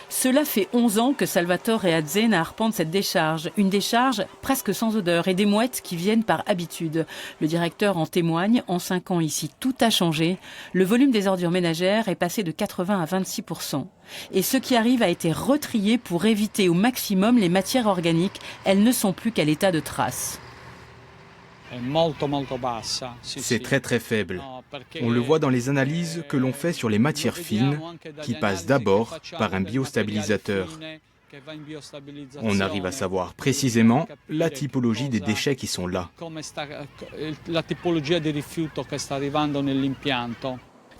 Cela fait 11 ans que Salvatore Azzena arpente cette décharge. Une décharge presque sans odeur et des mouettes qui viennent par habitude. Le directeur en témoigne. En 5 ans ici, tout a changé. Le volume des ordures ménagères est passé de 80 à 26%. Et ce qui arrive a été retrié pour éviter au maximum les matières organiques. Elles ne sont plus qu'à l'état de traces. C'est très très faible. On le voit dans les analyses que l'on fait sur les matières fines, qui passent d'abord par un biostabilisateur. On arrive à savoir précisément la typologie des déchets qui sont là.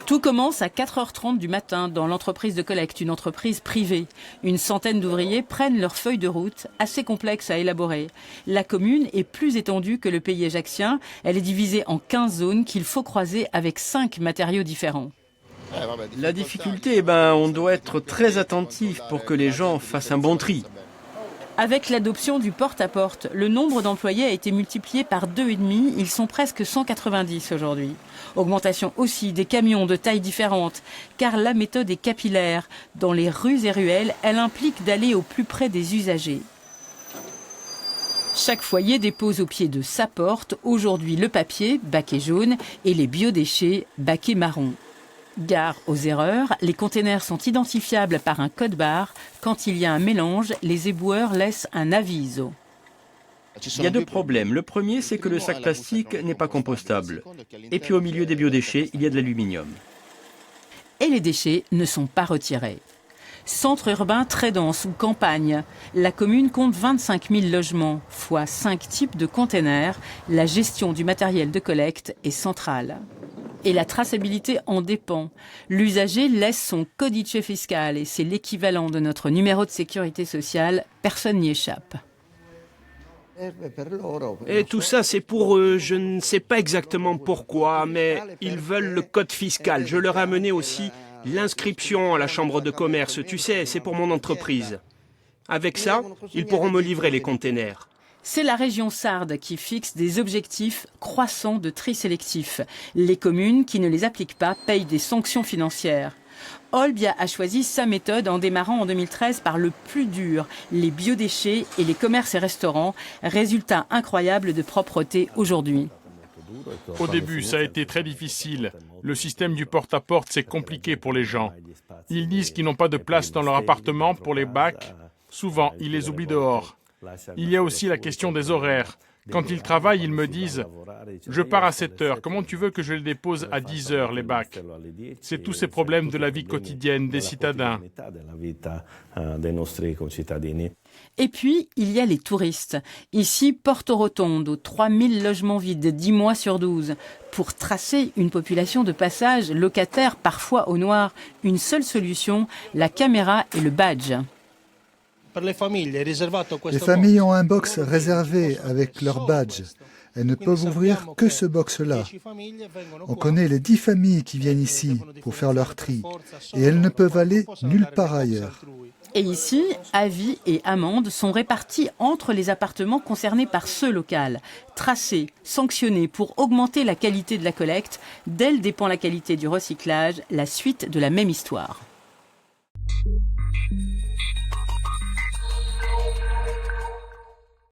Tout commence à 4h30 du matin dans l'entreprise de collecte, une entreprise privée. Une centaine d'ouvriers prennent leur feuille de route, assez complexe à élaborer. La commune est plus étendue que le pays ajaccien. Elle est divisée en 15 zones qu'il faut croiser avec 5 matériaux différents. La difficulté, on doit être très attentif pour que les gens fassent un bon tri. Avec l'adoption du porte-à-porte, le nombre d'employés a été multiplié par 2,5. Ils sont presque 190 aujourd'hui. Augmentation aussi des camions de tailles différentes, car la méthode est capillaire. Dans les rues et ruelles, elle implique d'aller au plus près des usagers. Chaque foyer dépose au pied de sa porte aujourd'hui le papier, baquet jaune, et les biodéchets, baquet marron. Gare aux erreurs, les containers sont identifiables par un code-barre. Quand il y a un mélange, les éboueurs laissent un aviso. Il y a 2 problèmes. Le premier, c'est que le sac plastique n'est pas compostable. Et puis au milieu des biodéchets, il y a de l'aluminium. Et les déchets ne sont pas retirés. Centre urbain très dense ou campagne. La commune compte 25 000 logements, fois 5 types de containers. La gestion du matériel de collecte est centrale. Et la traçabilité en dépend. L'usager laisse son codice fiscal et c'est l'équivalent de notre numéro de sécurité sociale. Personne n'y échappe. Et tout ça, c'est pour eux. Je ne sais pas exactement pourquoi, mais ils veulent le code fiscal. Je leur ai amené aussi l'inscription à la chambre de commerce. Tu sais, c'est pour mon entreprise. Avec ça, ils pourront me livrer les containers. C'est la région Sarde qui fixe des objectifs croissants de tri sélectif. Les communes qui ne les appliquent pas payent des sanctions financières. Olbia a choisi sa méthode en démarrant en 2013 par le plus dur, les biodéchets et les commerces et restaurants. Résultat incroyable de propreté aujourd'hui. Au début, ça a été très difficile. Le système du porte-à-porte, c'est compliqué pour les gens. Ils disent qu'ils n'ont pas de place dans leur appartement pour les bacs. Souvent, ils les oublient dehors. Il y a aussi la question des horaires. Quand ils travaillent, ils me disent « Je pars à 7 heures, comment tu veux que je les dépose à 10 heures, les bacs ?» C'est tous ces problèmes de la vie quotidienne des citadins. Et puis, il y a les touristes. Ici, Porto Rotondo, 3000 logements vides, 10 mois sur 12. Pour tracer une population de passage, locataires parfois au noir, une seule solution, la caméra et le badge. Les familles ont un box réservé avec leur badge. Elles ne peuvent ouvrir que ce box-là. On connaît les 10 familles qui viennent ici pour faire leur tri et elles ne peuvent aller nulle part ailleurs. Et ici, avis et amendes sont répartis entre les appartements concernés par ce local. Tracés, sanctionnés pour augmenter la qualité de la collecte. D'elle dépend la qualité du recyclage, la suite de la même histoire.